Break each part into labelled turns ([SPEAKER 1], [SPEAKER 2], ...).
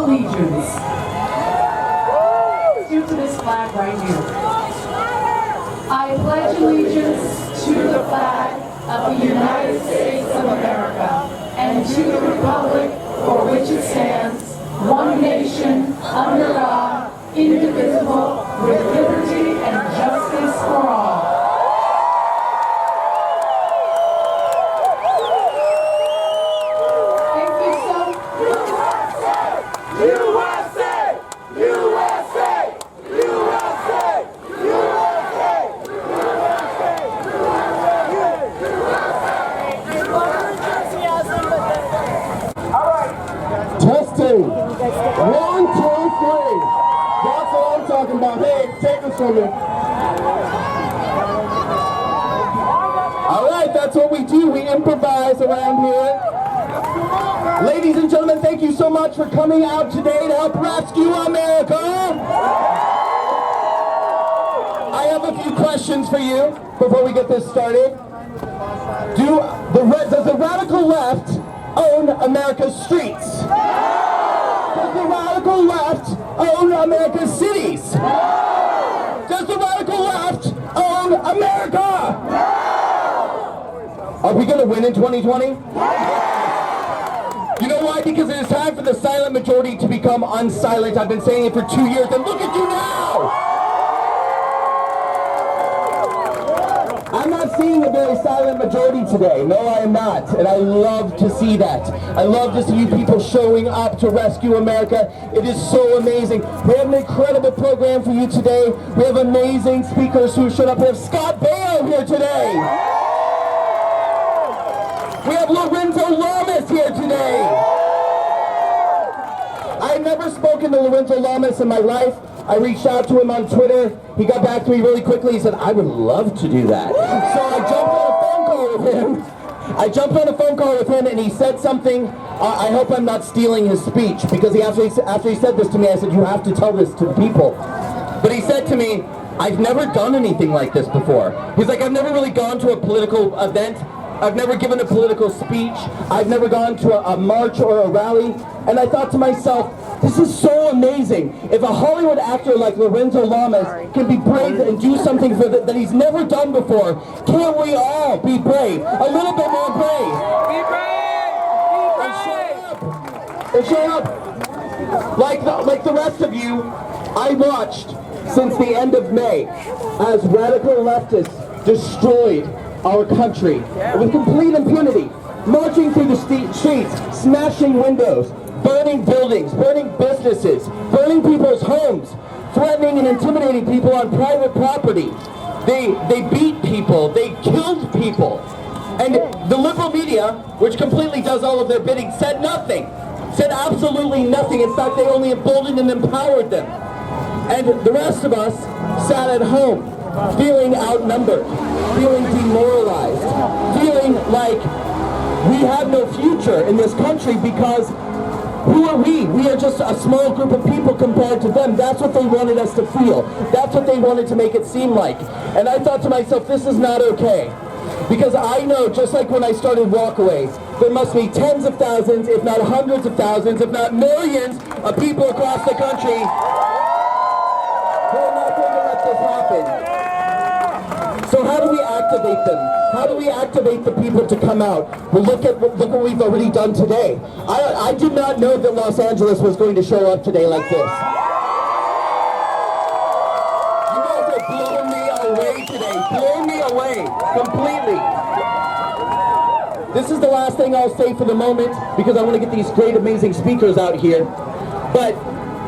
[SPEAKER 1] allegiance to this flag right here. I pledge allegiance to the flag of the United States of America and to the republic for which it stands, one nation, under God, indivisible, with liberty and justice for all.
[SPEAKER 2] Testing. 1, 2, 3. That's what I'm talking about. Hey, take this from me. All right, that's what we do. We improvise around here. Ladies and gentlemen, thank you so much for coming out today to help rescue America. I have a few questions for you before we get this started. Does the radical left own America's streets? Does the radical left own America's cities? Does the radical left own America? Are we going to win in 2020? You know why? Because it is time for the silent majority to become unsilent. I've been saying it for 2 years, and look at you now! I'm not seeing a very silent majority today. No, I am not. And I love to see that. I love to see you people showing up to rescue America. It is so amazing. We have an incredible program for you today. We have amazing speakers who showed up. We have Scott Baio here today. We have Lorenzo Lamas here today. I had never spoken to Lorenzo Lamas in my life. I reached out to him on Twitter. He got back to me really quickly. He said, I would love to do that. So I jumped on a phone call with him. And he said something. I hope I'm not stealing his speech, because after he said this to me, I said, you have to tell this to the people. But he said to me, I've never done anything like this before. He's like, I've never really gone to a political event. I've never given a political speech. I've never gone to a march or a rally. And I thought to myself, this is so amazing. If a Hollywood actor like Lorenzo Lamas can be brave and do something that he's never done before, can't we all be brave? A little bit more brave.
[SPEAKER 3] Be brave! Be brave!
[SPEAKER 2] And show up. Like the rest of you, I watched since the end of May as radical leftists destroyed our country with complete impunity, marching through the streets, smashing windows, burning buildings, burning businesses, burning people's homes, threatening and intimidating people on private property. They beat people, they killed people. And the liberal media, which completely does all of their bidding, said nothing. Said absolutely nothing. In fact, they only emboldened and empowered them. And the rest of us sat at home, feeling outnumbered, feeling demoralized, feeling like we have no future in this country because who are we? We are just a small group of people compared to them. That's what they wanted us to feel. That's what they wanted to make it seem like. And I thought to myself, this is not okay. Because I know, just like when I started Walkaway, there must be tens of thousands, if not hundreds of thousands, if not millions of people across the country who are not going to let this happen. So how do we activate them? How do we activate the people to come out? Well, look what we've already done today. I did not know that Los Angeles was going to show up today like this. You guys are blowing me away today. Blowing me away completely. This is the last thing I'll say for the moment because I want to get these great, amazing speakers out here. But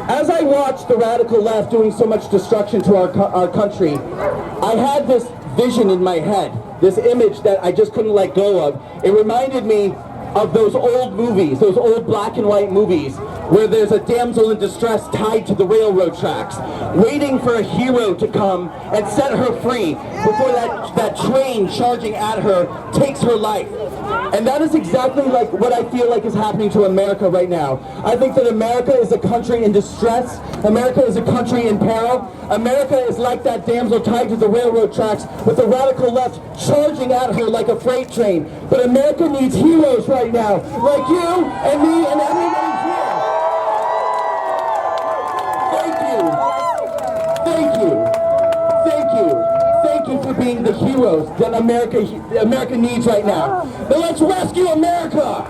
[SPEAKER 2] as I watched the radical left doing so much destruction to our country, I had this vision in my head, this image that I just couldn't let go of. It reminded me of those old movies, those old black and white movies, where there's a damsel in distress tied to the railroad tracks, waiting for a hero to come and set her free before that train charging at her takes her life. And that is exactly like what I feel like is happening to America right now. I think that America is a country in distress. America is a country in peril. America is like that damsel tied to the railroad tracks with the radical left charging at her like a freight train. But America needs heroes right now, like you and me and everybody here. thank you for being the heroes that America needs right now. But let's rescue America!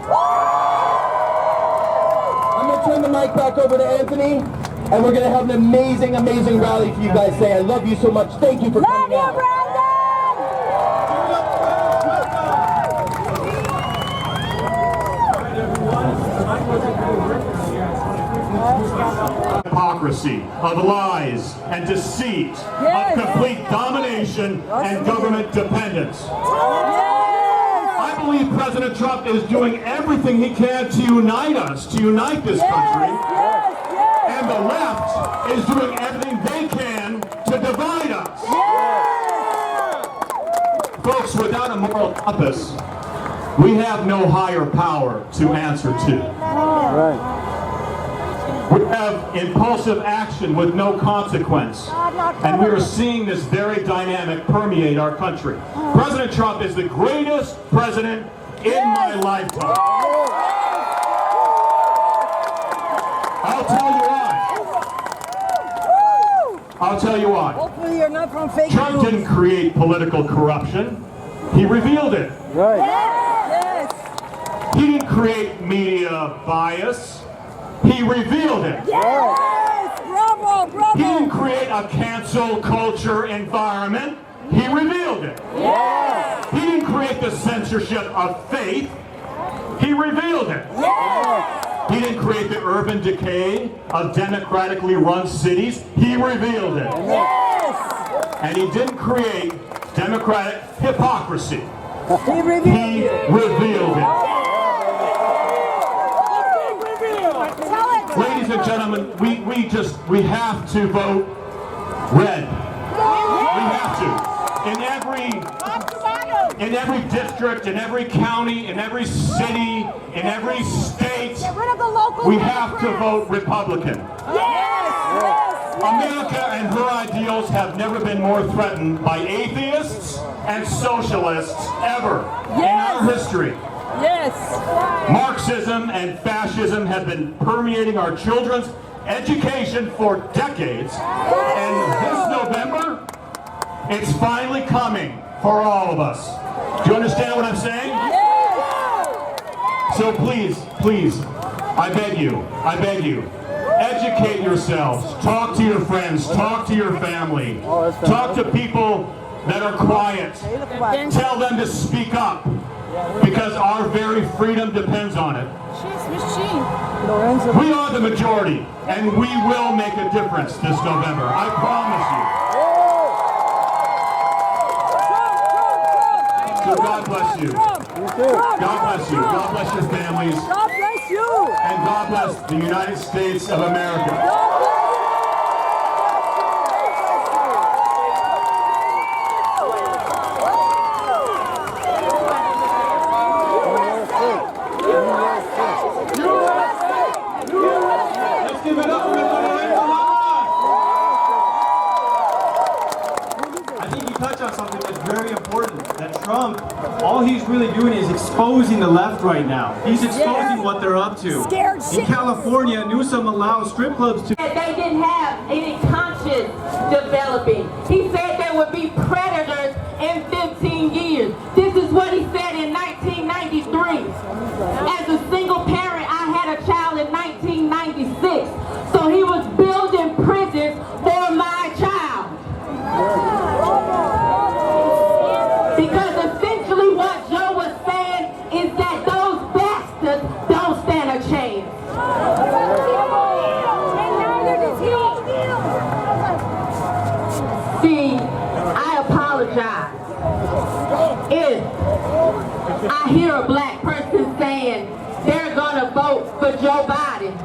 [SPEAKER 2] I'm going to turn the mic back over to Anthony, and we're going to have an amazing, amazing rally for you guys today. I love you so much. Thank you for coming out.
[SPEAKER 4] Hypocrisy, of lies and deceit, of complete domination and government dependence. I believe President Trump is doing everytheverything he can to unite us, to unite this country. And the left is doing everything they can to divide us. Folks, without a moral compass, we have no higher power to answer to. We have impulsive action with no consequence. And we are seeing this very dynamic permeate our country. President Trump is the greatest president in my lifetime. I'll tell you why. I'll tell you why.
[SPEAKER 5] Hopefully you're not from fake
[SPEAKER 4] Trump
[SPEAKER 5] news.
[SPEAKER 4] didn't create political corruption. He revealed it.
[SPEAKER 5] Right. Yes.
[SPEAKER 4] He didn't create media bias. He revealed it.
[SPEAKER 5] Yes. Bravo, bravo.
[SPEAKER 4] He didn't create a cancel culture environment. He revealed it.
[SPEAKER 5] Yes.
[SPEAKER 4] He didn't create the censorship of faith. He revealed it.
[SPEAKER 5] Yes.
[SPEAKER 4] He didn't create the urban decay of democratically run cities. He revealed it.
[SPEAKER 5] Yes.
[SPEAKER 4] And he didn't create democratic hypocrisy.
[SPEAKER 5] He revealed
[SPEAKER 4] He
[SPEAKER 5] it.
[SPEAKER 4] revealed it.
[SPEAKER 5] Tell it.
[SPEAKER 4] Ladies and gentlemen, we have to vote red. We have to. In every district, in every county, in every city, in every state,
[SPEAKER 5] Get rid of the local
[SPEAKER 4] we have to vote Republican.
[SPEAKER 5] Yes.
[SPEAKER 4] America and her ideals have never been more threatened by atheists and socialists ever in our history.
[SPEAKER 5] Yes.
[SPEAKER 4] Marxism and fascism have been permeating our children's education for decades. And this November, it's finally coming for all of us. Do you understand what I'm saying? So please, I beg you, educate yourselves. Talk to your friends, talk to your family. Talk to people that are quiet. Tell them to speak up, because our very freedom depends on it. We are the majority, and we will make a difference this November. I promise you. So God bless you. God bless you. God bless your families.
[SPEAKER 5] God bless you.
[SPEAKER 4] And God bless the United States of America. Let's give it up for everybody.
[SPEAKER 6] I think you touch on something that's very important. That Trump, all he's really doing is exposing the left right now. He's exposing what they're up to.
[SPEAKER 5] Scared
[SPEAKER 6] In
[SPEAKER 5] shit.
[SPEAKER 6] California, Newsom allows strip clubs to...
[SPEAKER 7] They didn't have any conscience developing. He said there would be predators in 15 years. This is what he said in 1993. As a single parent, I had a child in 1996. So he was building prisons for my child. Because essentially what Joe was saying is that those bastards don't stand a chance. See, I apologize if I hear a black person saying they're gonna vote for Joe Biden,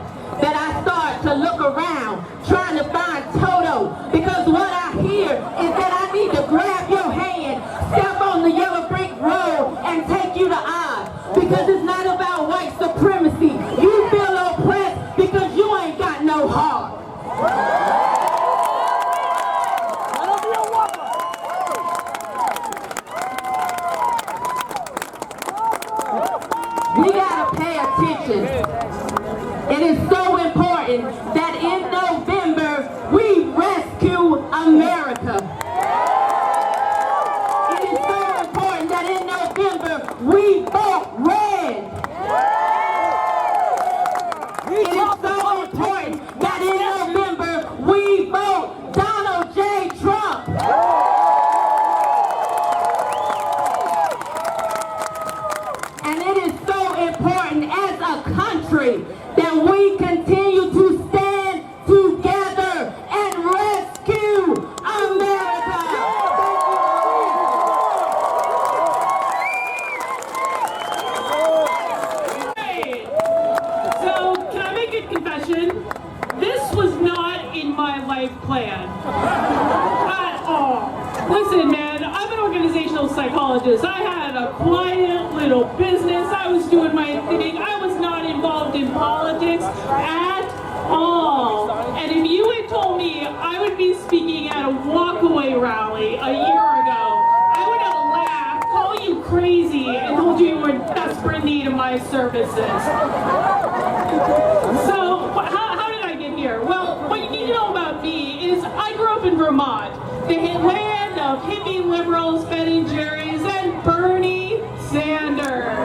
[SPEAKER 7] that I start to look around trying to find Toto, because what I hear is that I need to grab your hand, step on the yellow brick road, and take you to Oz. Because it's not about white supremacy. You feel oppressed because you ain't got no heart. We gotta pay attention. It is so important that in November we rescue America. country, that we continue to stand together and rescue America.
[SPEAKER 8] So, can I make a confession? This was not in my life plan at all. Listen, man, I'm an organizational psychologist. I had a quiet little business. I was doing my thing. I was not involved in politics at all. And if you had told me I would be speaking at a walkaway rally a year ago, I would have laughed, called you crazy, and told you you were in desperate need of my services. So, how did I get here? Well, what you need to know about me is I grew up in Vermont, the land of hippie liberals, Ben and Jerry's, and Bernie Sanders.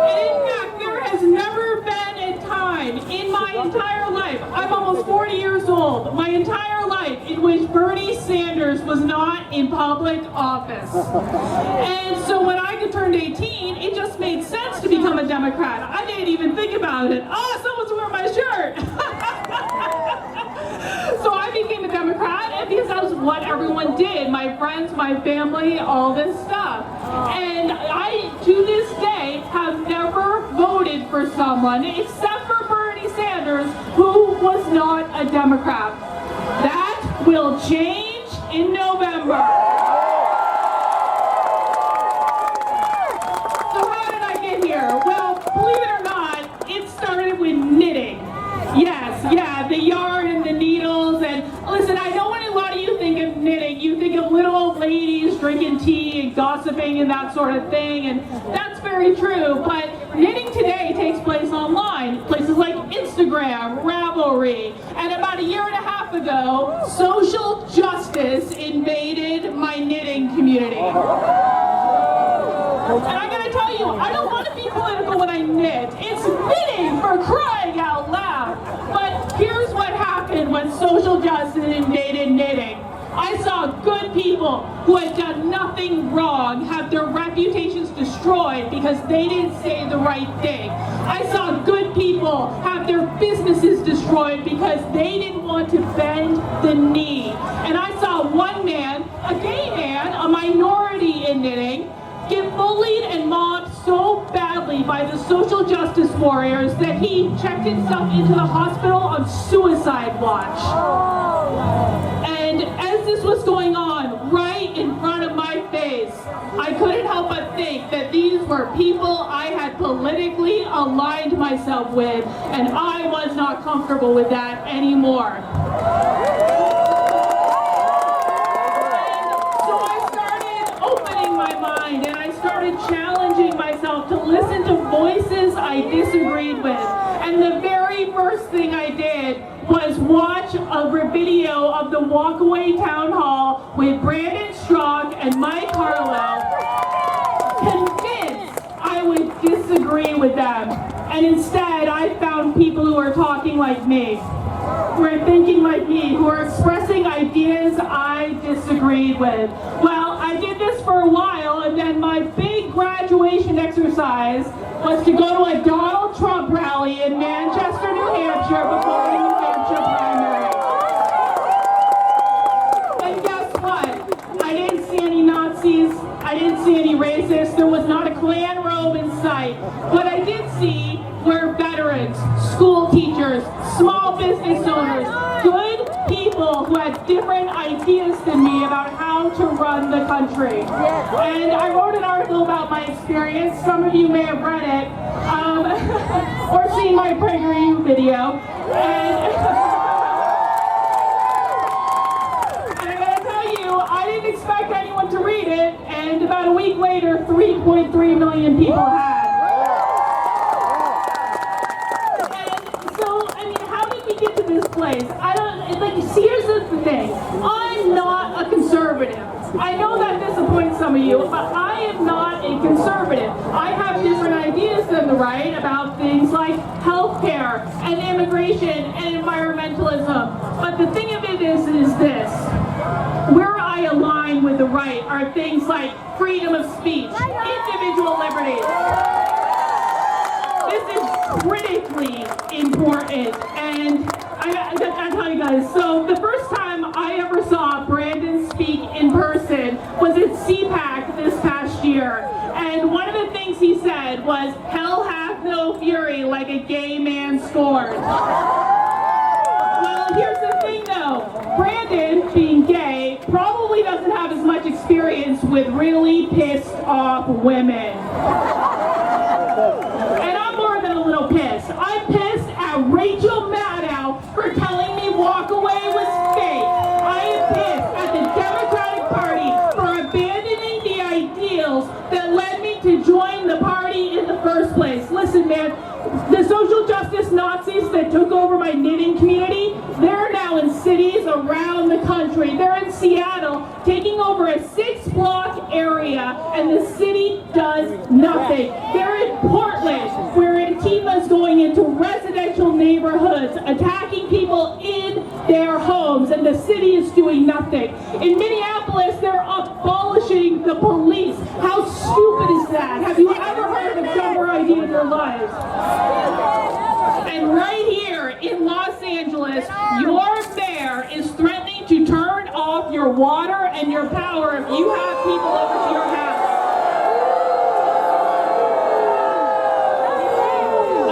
[SPEAKER 8] And in fact, there has never been a time in my entire life, I'm almost 40 years old, my entire life in which Bernie Sanders was not in public office. And so when I turned 18, it just made sense to become a Democrat. I didn't even think about it. Oh, someone's wearing my shirt. So I became a Democrat, and because that was what everyone did. My friends, my family, all this stuff. And I, to this day, have never voted for someone, except for Bernie Sanders, who was not a Democrat. That will change in November. Well, believe it or not, it started with knitting. Yes, yeah, the yarn and the needles. And listen, I know when a lot of you think of knitting, you think of little old ladies drinking tea and gossiping and that sort of thing. And that's very true. But knitting today takes place online. Places like Instagram, Ravelry. And about a year and a half ago, social justice invaded my knitting community. And I gotta tell you, I don't want to be political when I knit. It's knitting, for crying out loud. But here's what happened when social justice invaded knitting. I saw good people who had done nothing wrong have their reputations destroyed because they didn't say the right thing. I saw good people have their businesses destroyed because they didn't want to bend the knee. And I saw one man, a gay man, a minority in knitting, get bullied and mobbed so badly by the social justice warriors that he checked himself into the hospital on suicide watch. And as this was going on right in front of my face, I couldn't help but think that these were people I had politically aligned myself with, and I was not comfortable with that anymore. And I started challenging myself to listen to voices I disagreed with. And the very first thing I did was watch a video of the Walkaway Town Hall with Brandon Straka and Mike Harlow, convinced I would disagree with them. And instead, I found people who are talking like me, who are thinking like me, who are expressing ideas I disagreed with. Well, I did this for a while, and then my big graduation exercise was to go to a Donald Trump rally in Manchester, New Hampshire before the New Hampshire primary. And guess what? I didn't see any Nazis. I didn't see any racists. There was not a Klan robe in sight. What I did see were veterans, school teachers, small business owners, good people who had different ideas than me about how to run the country. And I wrote an article about my experience. Some of you may have read it, or seen my PragerU video. And I gotta tell you, I didn't expect anyone to read it, and about a week later, 3.3 million people had. This place. I don't, like, see, here's the thing. I'm not a conservative. I know that disappoints some of you, but I am not a conservative. I have different ideas than the right about things like healthcare and immigration and environmentalism. But the thing of it is this. Where I align with the right are things like freedom of speech, individual liberty. critically important. And I gotta tell you guys, so the first time I ever saw Brandon speak in person was at CPAC this past year. And one of the things he said was, "Hell hath no fury like a gay man scorned." Well, here's the thing though. Brandon, being gay, probably doesn't have as much experience with really pissed off women. And I'm more than a little pissed. I'm pissed at Rachel Maddow for telling me walk away was fake. I am pissed at the Democratic Party for abandoning the ideals that led me to join the party in the first place. Listen, man, the social justice Nazis that took over my knitting community, they're now in cities around the country. They're in Seattle, taking over a 6-block area, and the city does nothing. They're in Portland, where Antifa's going into residential neighborhoods, attacking people in their homes, and the city is doing nothing. In Minneapolis, they're abolishing the police. How stupid is that? Have you ever heard of a dumber idea in your lives? And right here in Los Angeles, your mayor is threatening to turn off your water and your power if you have people over to your house.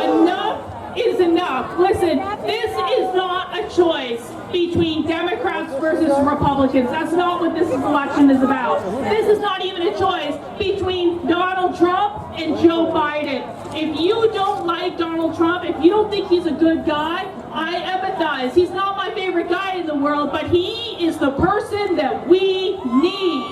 [SPEAKER 8] Enough is enough. Listen, this is not a choice between Democrats versus Republicans. That's not what this election is about. This is not even a choice between Donald Trump and Joe Biden. If you don't like Donald Trump, if you don't think he's a good guy, I empathize. He's not my favorite guy in the world, but he is the person that we need.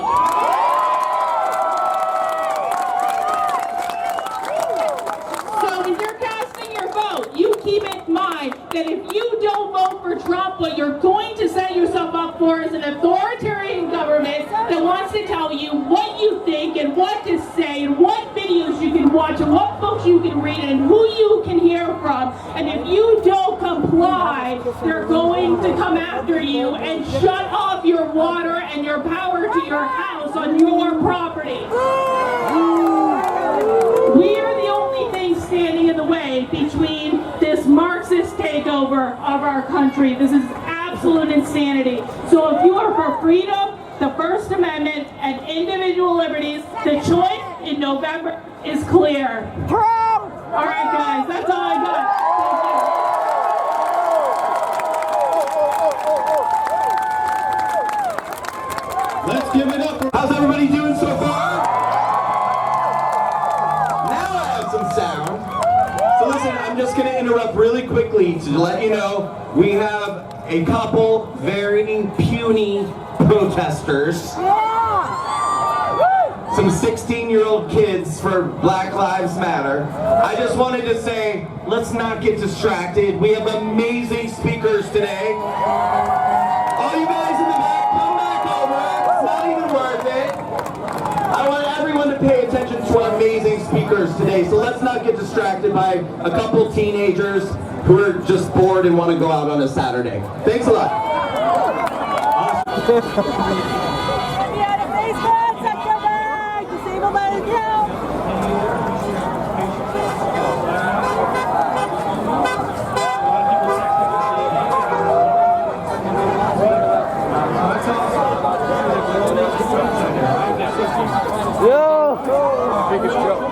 [SPEAKER 8] So when you're casting your vote, you keep in mind that if you don't vote for Trump, what you're going to set yourself up for is an authoritarian government that wants to tell you what you think and what to say and what videos you can watch and what books you can read and who you can hear from. And if you don't comply, they're going to come after you and shut off your water and your power to your house on your property. We are the only thing standing in the way between this Marxist takeover of our country. This is absolute insanity. So if you are for freedom, the First Amendment, and individual liberties, the choice in November is clear.
[SPEAKER 5] Trump!
[SPEAKER 8] All right, guys, that's all I got.
[SPEAKER 6] Let's give it up.
[SPEAKER 2] How's everybody doing so far? Now I have some sound. So listen, I'm just going to interrupt really quickly to let you know we have a couple very puny protesters. Some 16-year-old kids for Black Lives Matter. I just wanted to say, let's not get distracted. We have amazing speakers today. All you guys in the back, come back over. It's not even worth it. I want everyone to pay attention to our amazing speakers today. So let's not get distracted by a couple teenagers who are just bored and want to go out on a Saturday. Thanks a lot.
[SPEAKER 3] Biggest joke.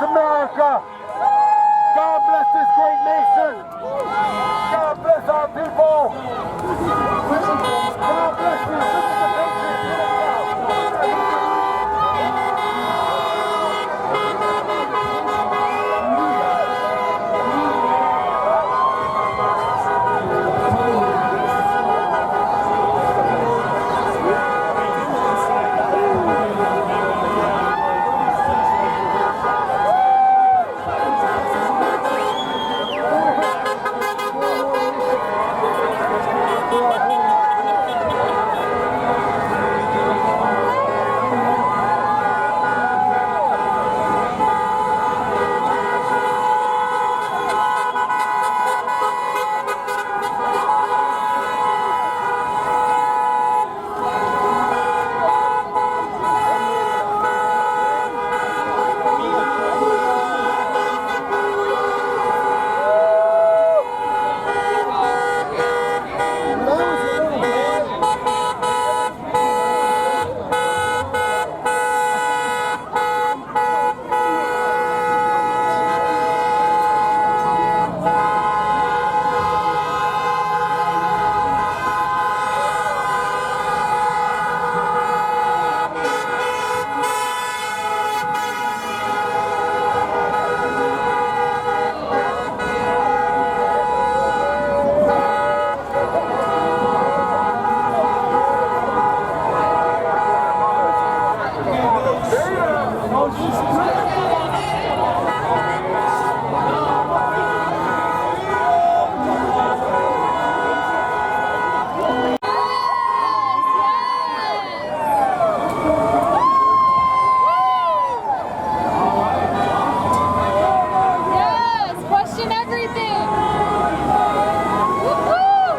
[SPEAKER 9] America. God bless this great nation. God bless our people. God bless you.
[SPEAKER 5] Yes, question everything. Woo-hoo!